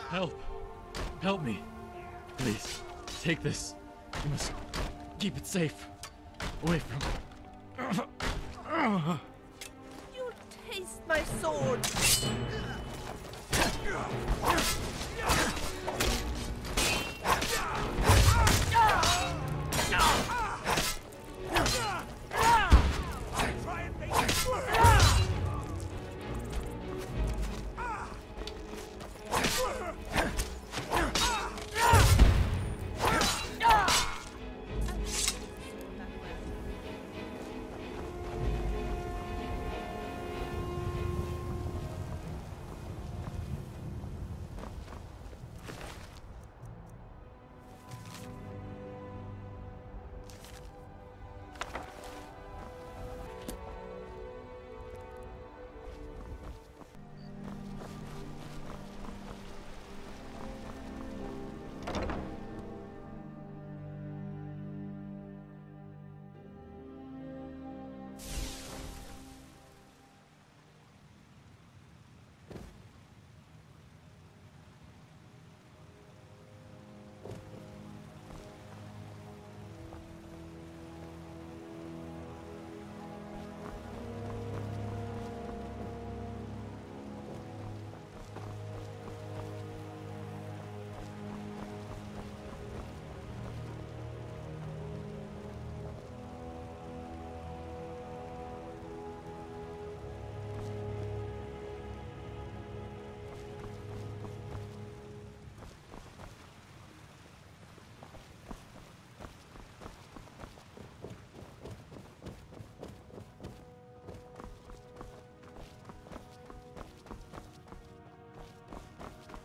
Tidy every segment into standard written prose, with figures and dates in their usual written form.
Help! Help me! Please, take this. You must keep it safe. Away from... You'll taste my sword!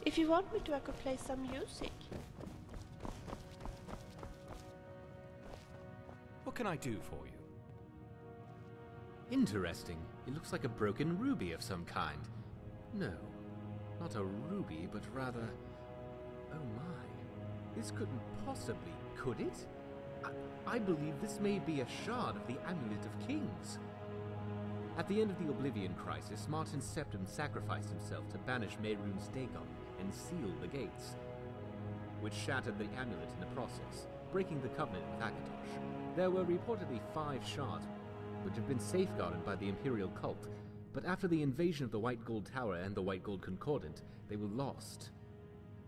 If you want me to, I could play some music. What can I do for you? Interesting. It looks like a broken ruby of some kind. No, not a ruby, but rather... Oh my. This couldn't possibly, could it? I believe this may be a shard of the Amulet of Kings. At the end of the Oblivion crisis, Martin Septim sacrificed himself to banish Mehrunes Dagon and seal the gates, which shattered the amulet in the process, breaking the covenant with Akatosh. There were reportedly 5 shards, which have been safeguarded by the Imperial cult, but after the invasion of the White Gold Tower and the White Gold Concordant, they were lost.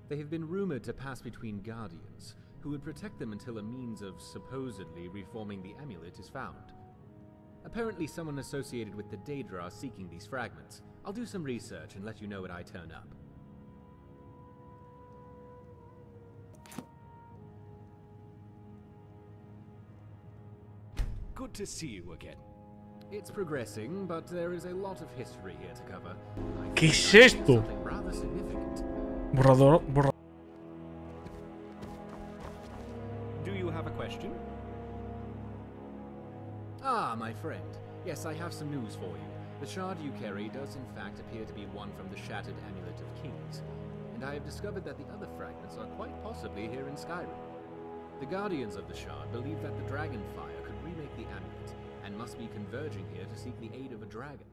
They have been rumored to pass between Guardians, who would protect them until a means of supposedly reforming the amulet is found. Apparently someone associated with the Daedra are seeking these fragments. I'll do some research and let you know when I turn up. Good to see you again. It's progressing, but there is a lot of history here to cover. ¿Qué es esto? Something rather significant. Borrador. Do you have a question? Ah, my friend. Yes, I have some news for you. The shard you carry does in fact appear to be one from the shattered Amulet of Kings, and I have discovered that the other fragments are quite possibly here in Skyrim. The Guardians of the shard believe that the Dragonfire could remake the amulet, and must be converging here to seek the aid of a dragon.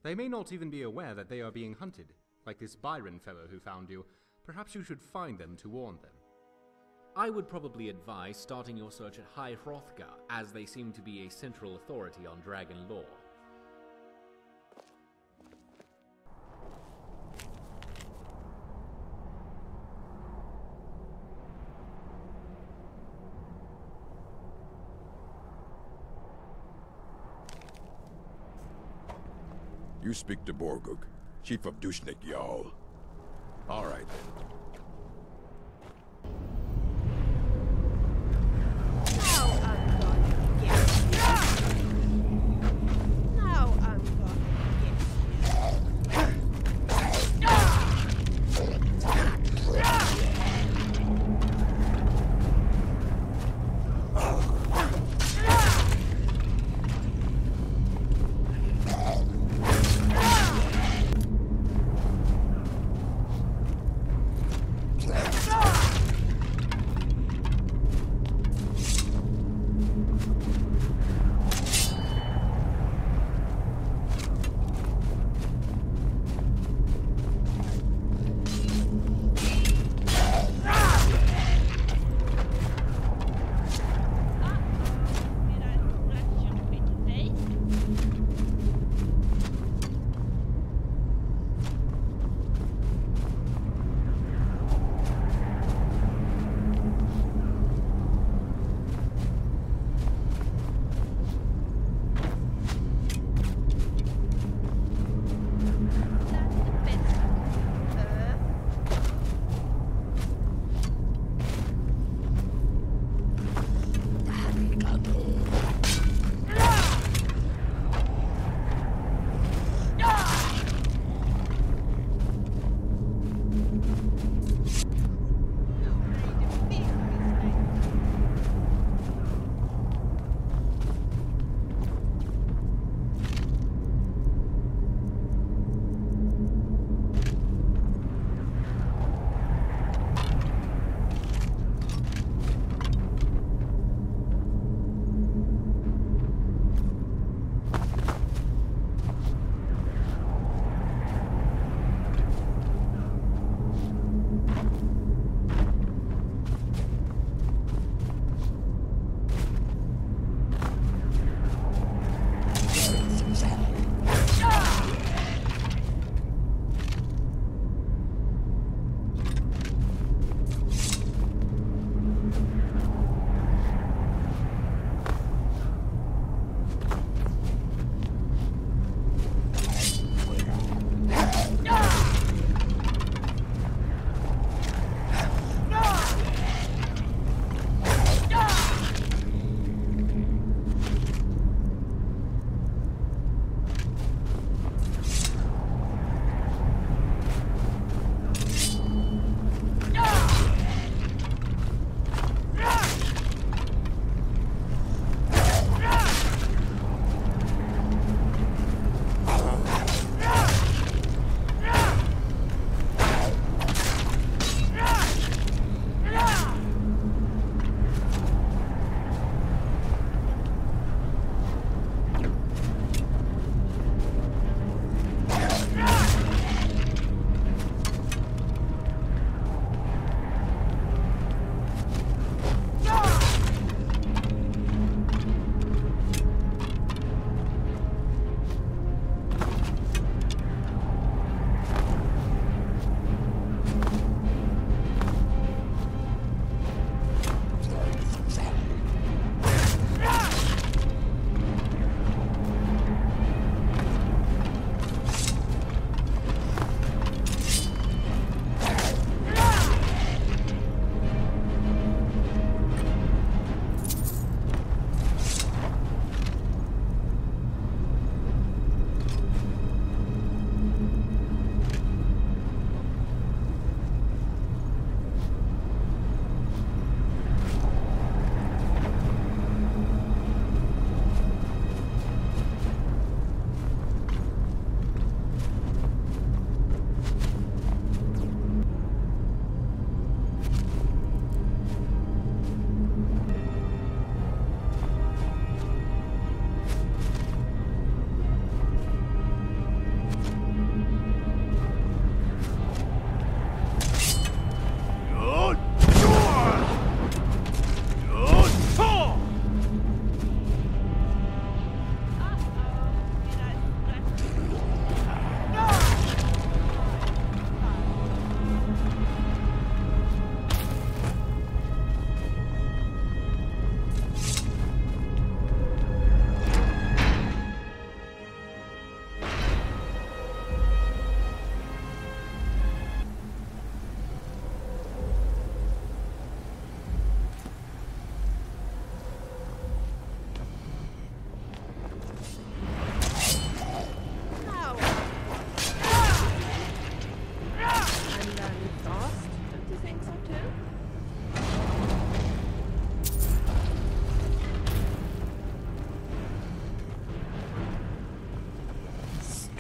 They may not even be aware that they are being hunted, like this Byron fellow who found you. Perhaps you should find them to warn them. I would probably advise starting your search at High Hrothgar, as they seem to be a central authority on dragon lore. You speak to Borgug, Chief of Dushnik Jarl. All right then.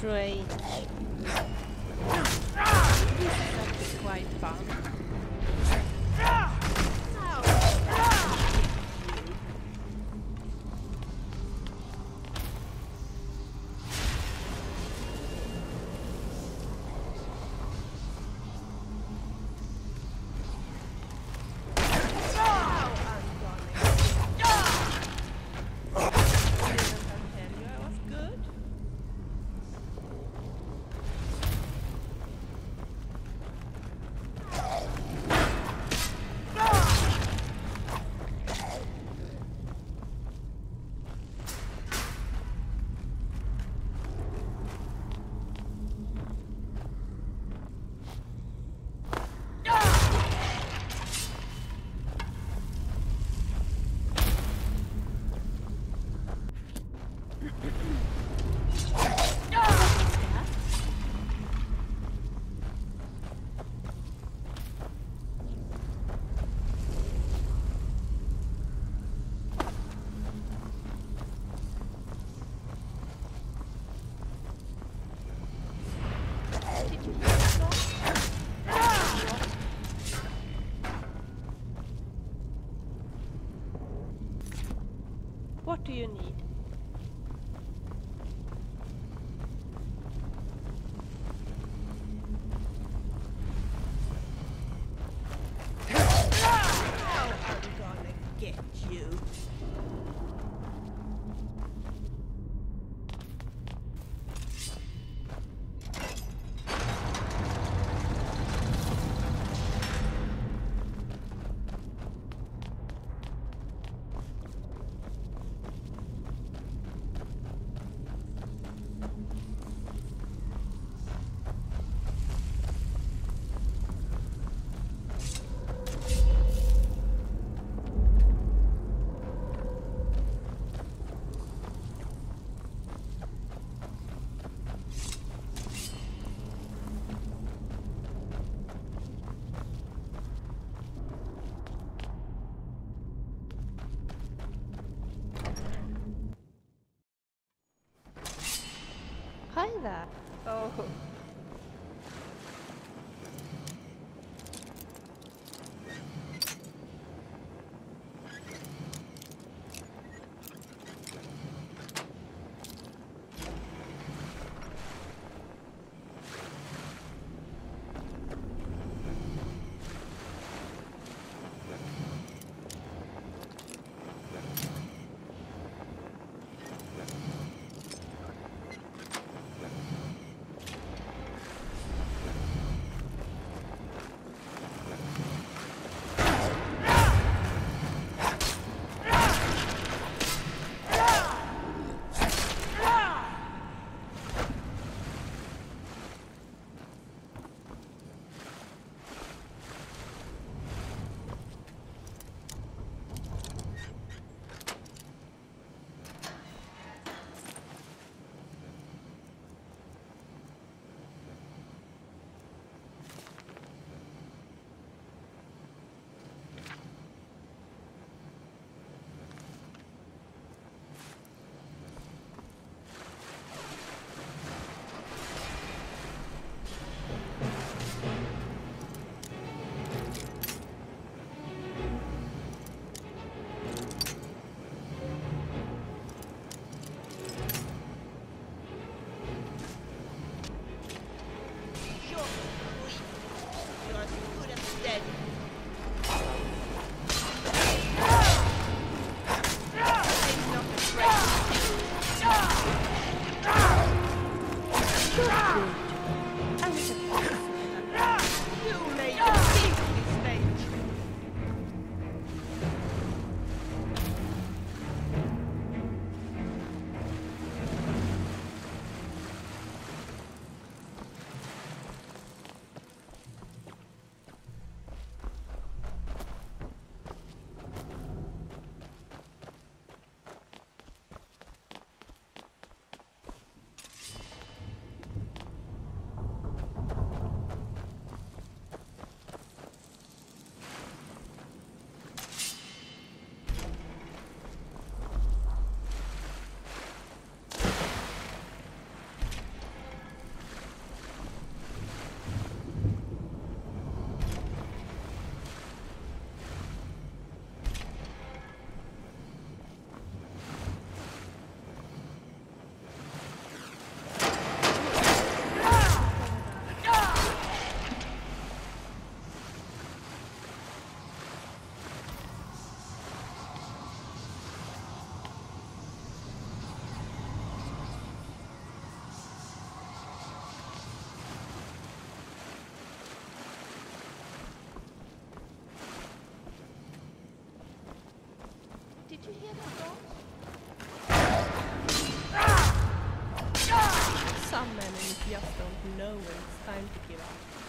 strange. This is actually quite fun. What do you need? Now I'm gonna get you. Hi there. Oh. you hear that, dog? Some enemies just don't know when it's time to give up.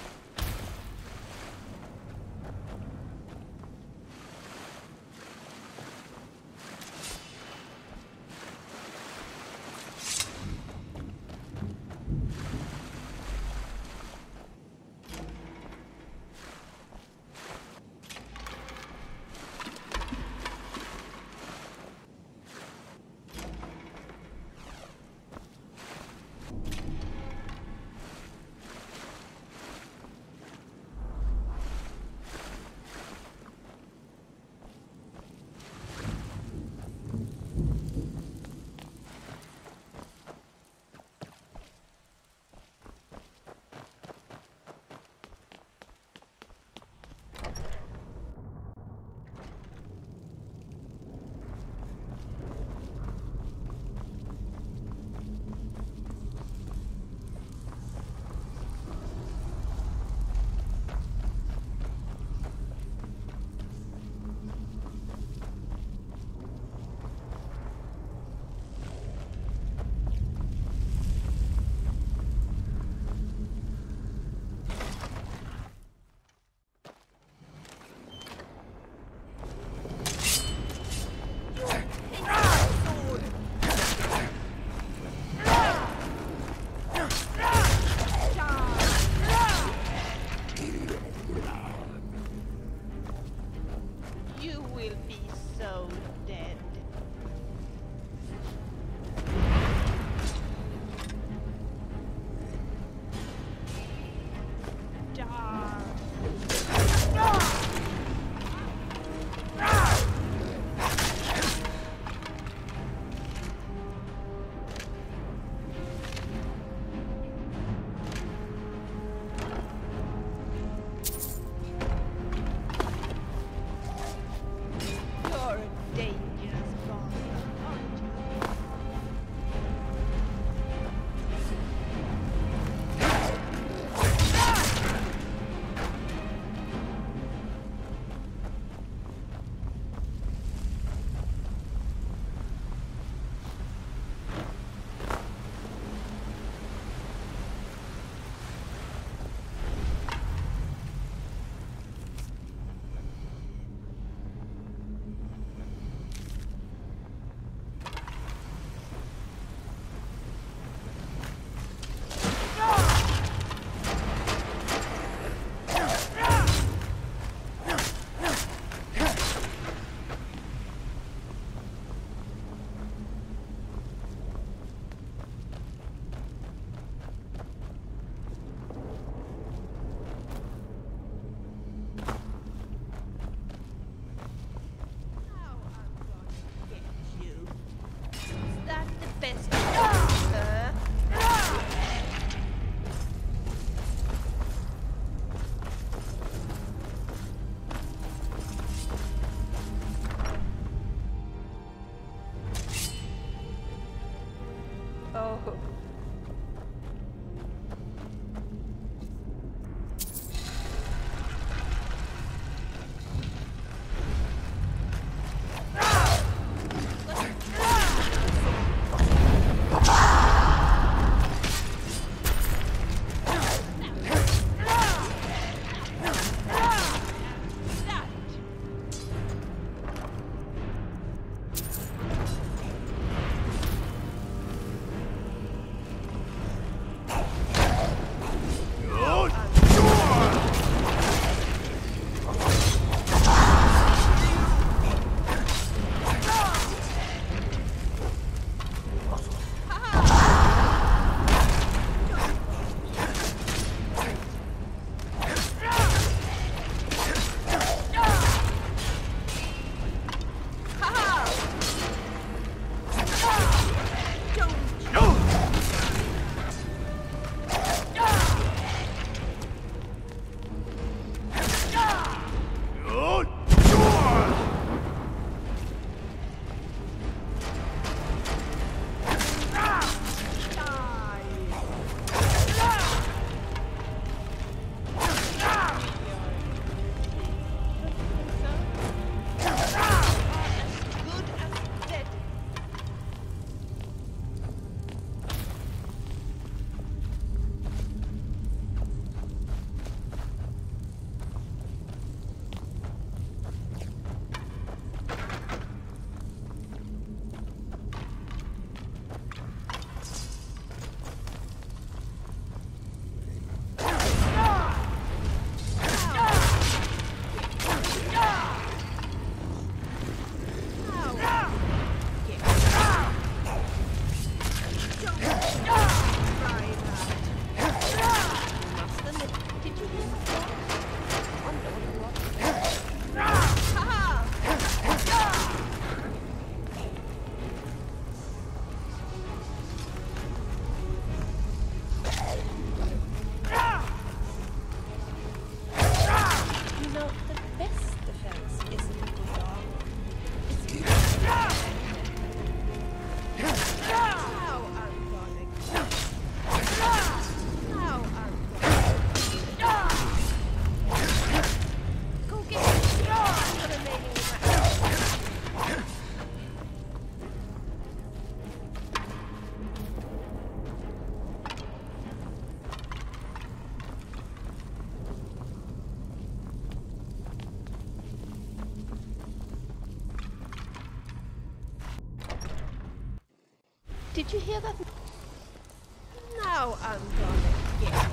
Did you hear that? Now I'm gonna get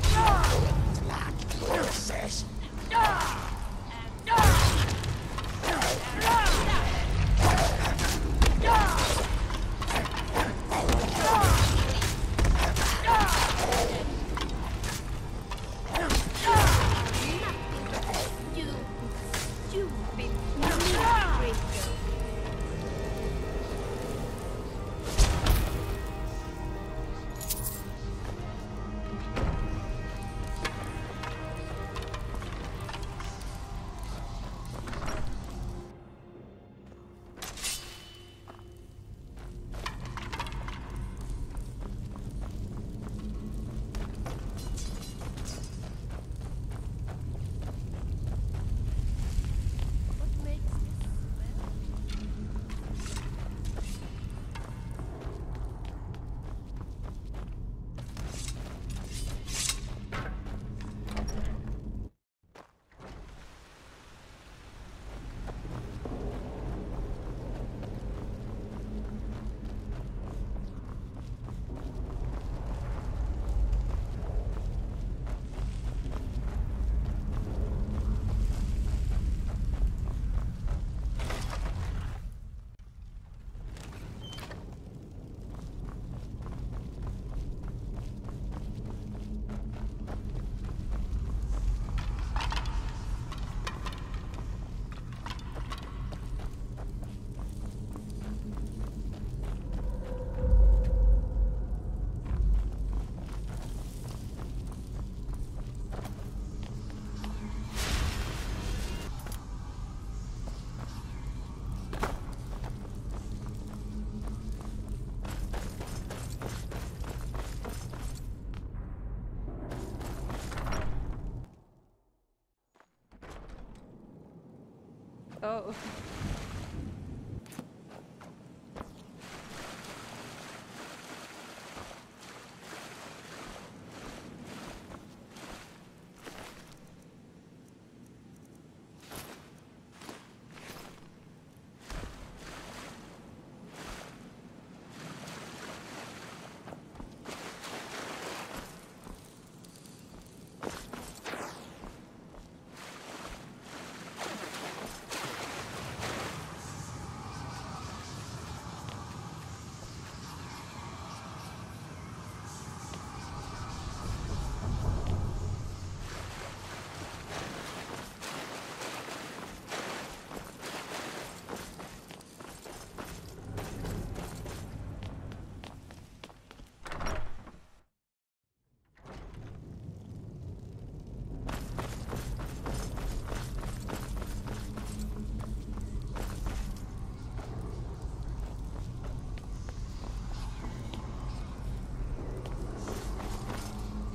Oh.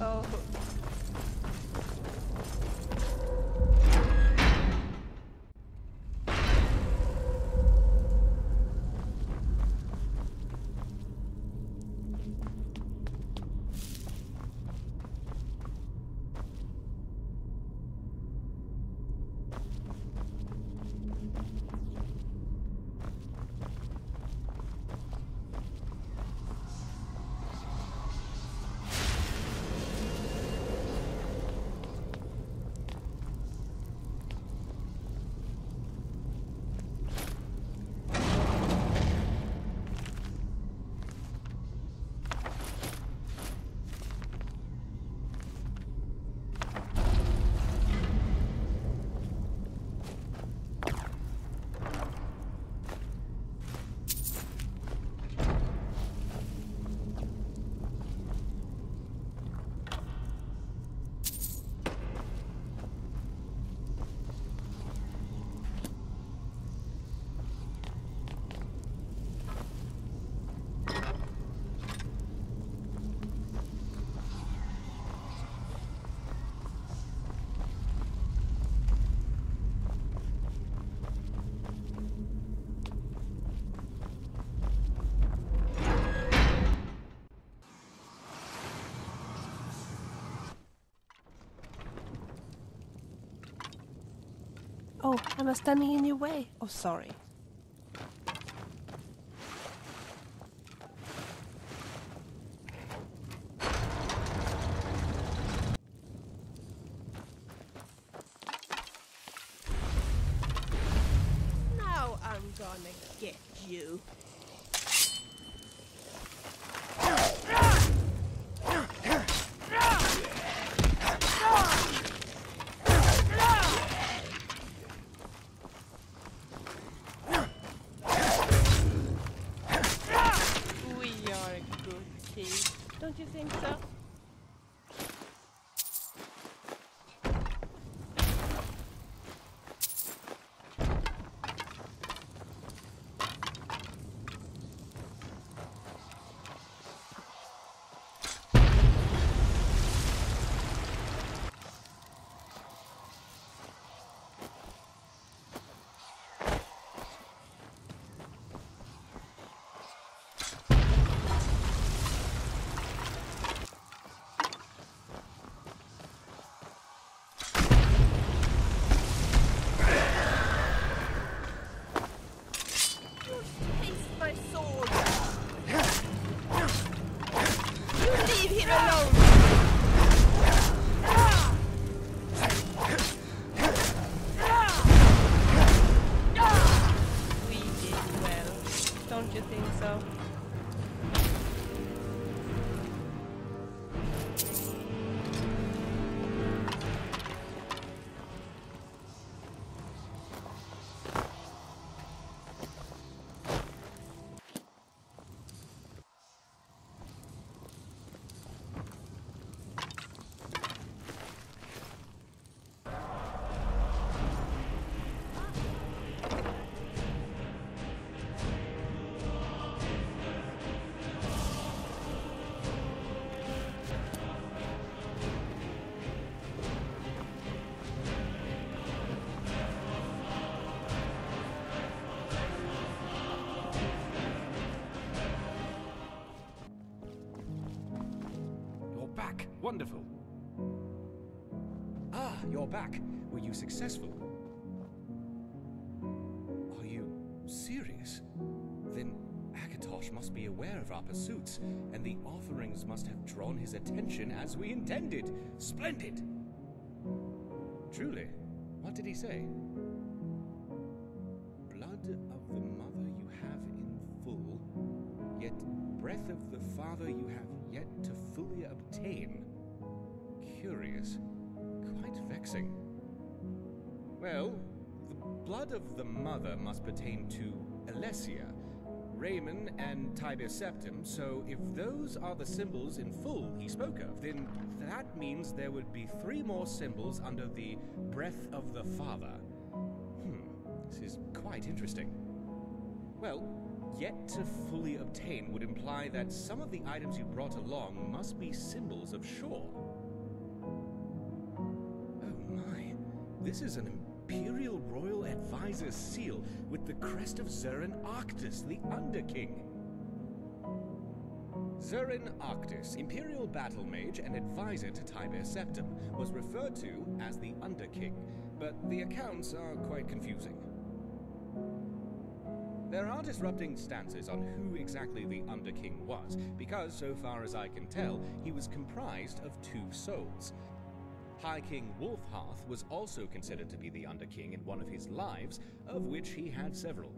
Oh. Oh, am I standing in your way? Oh, sorry. gonna get you. We are a good team, don't you think so? Back! Wonderful! Ah, you're back! Were you successful? Are you serious? Then Akatosh must be aware of our pursuits, and the offerings must have drawn his attention as we intended! Splendid! Truly, what did he say? Blood of the mother you have in full, yet breath of the father you have yet to fully obtain. Curious. Quite vexing. Well, the blood of the mother must pertain to Alessia, Raymond, and Tiber Septim, so if those are the symbols in full he spoke of, then that means there would be 3 more symbols under the breath of the father. This is quite interesting. Well, yet to fully obtain would imply that some of the items you brought along must be symbols of shore. Oh my, this is an Imperial Royal Advisor's seal with the crest of Zurin Arctis, the Underking. Zurin Arctis, Imperial Battle Mage and Advisor to Tiber Septim, was referred to as the Underking, but the accounts are quite confusing. There are disrupting stances on who exactly the Underking was, because, so far as I can tell, he was comprised of 2 souls. High King Wolfhearth was also considered to be the Underking in one of his lives, of which he had several.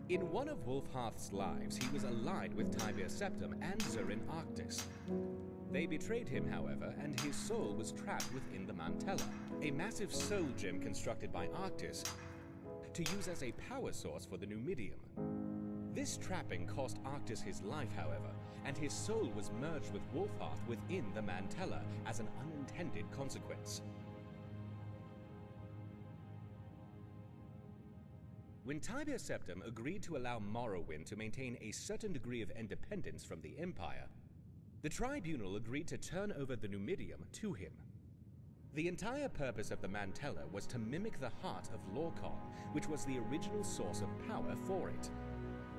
In one of Wolfhearth's lives, he was allied with Tiber Septim and Zurin Arctis. They betrayed him, however, and his soul was trapped within the Mantella, a massive soul gem constructed by Arctis to use as a power source for the Numidium. This trapping cost Arctis his life, however, and his soul was merged with Wolfhearth within the Mantella as an unintended consequence. When Tiber Septim agreed to allow Morrowind to maintain a certain degree of independence from the Empire, the Tribunal agreed to turn over the Numidium to him. The entire purpose of the Mantella was to mimic the heart of Lorkhan, which was the original source of power for it.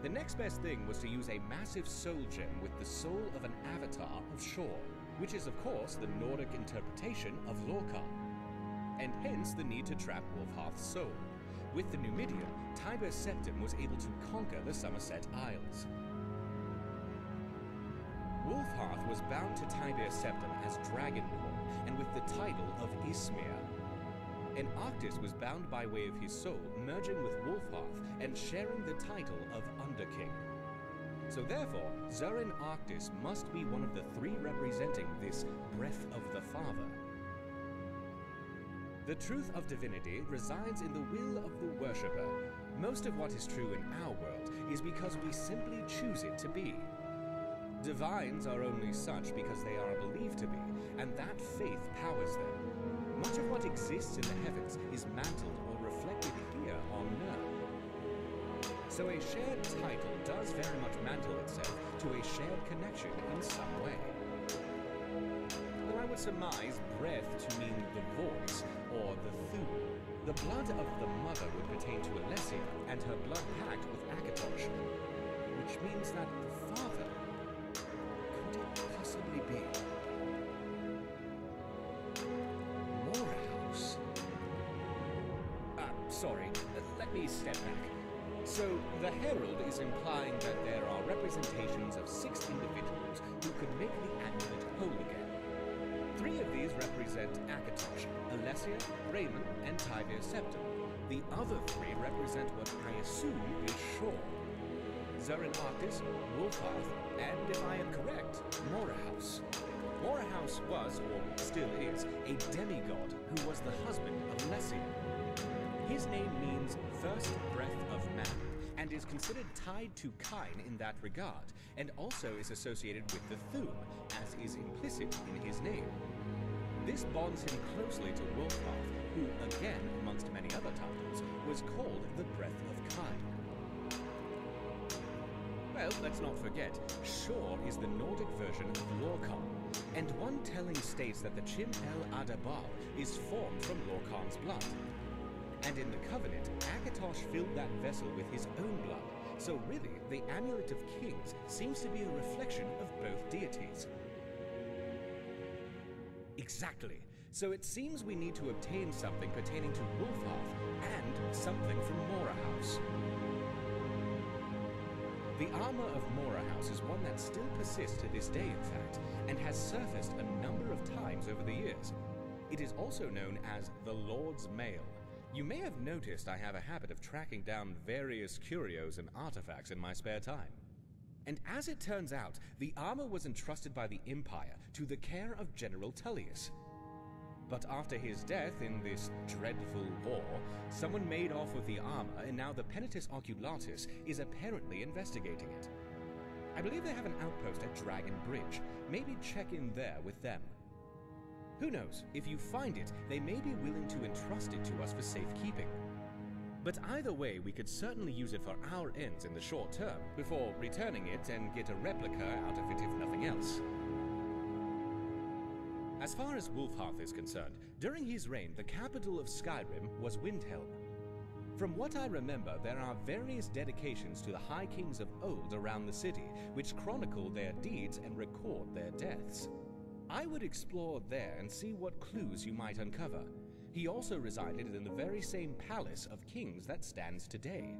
The next best thing was to use a massive soul gem with the soul of an avatar of Shor, which is of course the Nordic interpretation of Lorkhan, and hence the need to trap Wolfhearth's soul. With the Numidium, Tiber Septim was able to conquer the Somerset Isles. Wolfhearth was bound to Tiber Septim as Dragonborn, and with the title of Ismir. and Arctis was bound by way of his soul, merging with Wolfhearth and sharing the title of Underking. So therefore, Zurin Arctis must be one of the three representing this breath of the Father. The truth of divinity resides in the will of the worshipper. Most of what is true in our world is because we simply choose it to be. Divines are only such because they are believed to be, and that faith powers them. Much of what exists in the heavens is mantled or reflected here on earth. So a shared title does very much mantle itself to a shared connection in some way. Though I would surmise breath to mean the voice or the Thule. The blood of the mother would pertain to Alessia and her blood pact with Akatosh, which means that the father, could it possibly be Morahouse? Sorry, let me step back. So, the Herald is implying that there are representations of 6 individuals who could make the amulet whole again. 3 of these represent Akatosh, Alessia, Raymond, and Tyvir Septim. The other 3 represent what I assume is Shaw. Zurin Arctis, Wolfhearth, and, if I am correct, Morahouse. Morahouse was, or still is, a demigod who was the husband of Alessia. His name means first breath of man, and is considered tied to Kine in that regard, and also is associated with the Thule, as is implicit in his name. This bonds him closely to Wolfhearth, who, again, amongst many other titles, was called the Breath of Kine. Well, let's not forget, Shor is the Nordic version of Lorkhan, and one telling states that the Chim El Adabar is formed from Lorkhan's blood. And in the Covenant, Akatosh filled that vessel with his own blood, so really, the Amulet of Kings seems to be a reflection of both deities. Exactly. So it seems we need to obtain something pertaining to Wolfhearth and something from Morahouse. The armor of Morahouse is one that still persists to this day, in fact, and has surfaced a number of times over the years. It is also known as the Lord's Mail. You may have noticed I have a habit of tracking down various curios and artifacts in my spare time. And as it turns out, the armor was entrusted by the Empire to the care of General Tullius. But after his death in this dreadful war, someone made off with the armor, and now the Penitus Oculatus is apparently investigating it. I believe they have an outpost at Dragon Bridge. Maybe check in there with them. Who knows, if you find it, they may be willing to entrust it to us for safekeeping. But either way, we could certainly use it for our ends in the short term, before returning it and get a replica out of it if nothing else. As far as Wolfhearth is concerned, during his reign, the capital of Skyrim was Windhelm. From what I remember, there are various dedications to the High Kings of old around the city, which chronicle their deeds and record their deaths. I would explore there and see what clues you might uncover. He also resided in the very same palace of kings that stands today.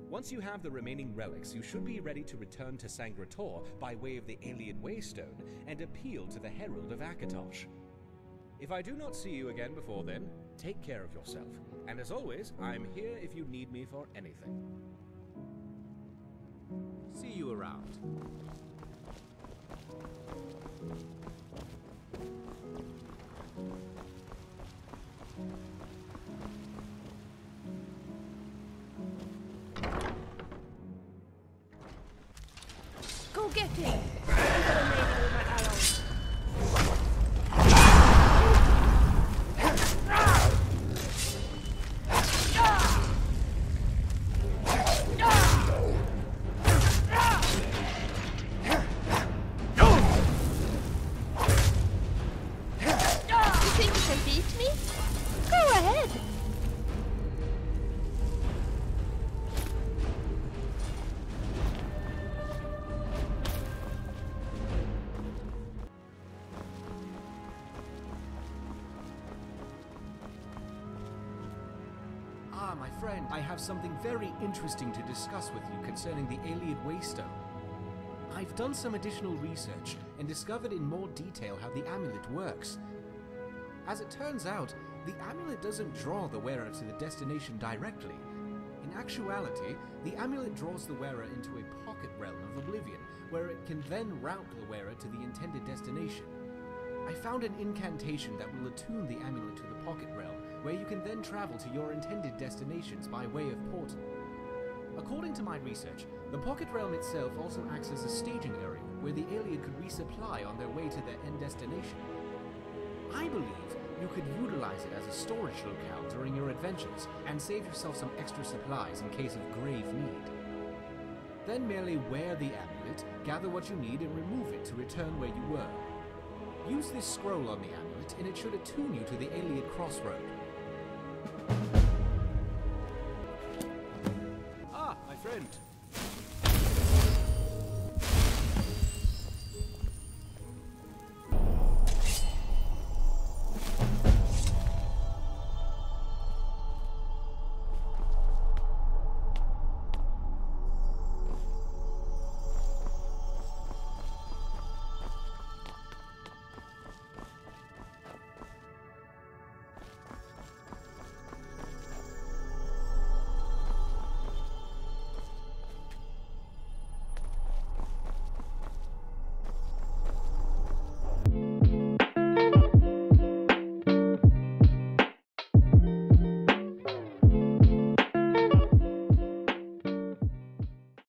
Once you have the remaining relics, you should be ready to return to Sangrator by way of the Ayleid Waystone and appeal to the Herald of Akatosh. If I do not see you again before then, take care of yourself. And as always, I'm here if you need me for anything. See you around. Go get him! I'm gonna lay down with my arrows. You think you can beat me? Go ahead! Ah, my friend, I have something very interesting to discuss with you concerning the Ayleid Waystone. I've done some additional research and discovered in more detail how the amulet works. As it turns out, the amulet doesn't draw the wearer to the destination directly. In actuality, the amulet draws the wearer into a pocket realm of Oblivion, where it can then route the wearer to the intended destination. I found an incantation that will attune the amulet to the pocket realm, where you can then travel to your intended destinations by way of portal. According to my research, the pocket realm itself also acts as a staging area where the Ayleid could resupply on their way to their end destination. I believe you could utilize it as a storage locale during your adventures and save yourself some extra supplies in case of grave need. Then merely wear the amulet, gather what you need, and remove it to return where you were. Use this scroll on the amulet and it should attune you to the Ayleid crossroad. Ah, my friend.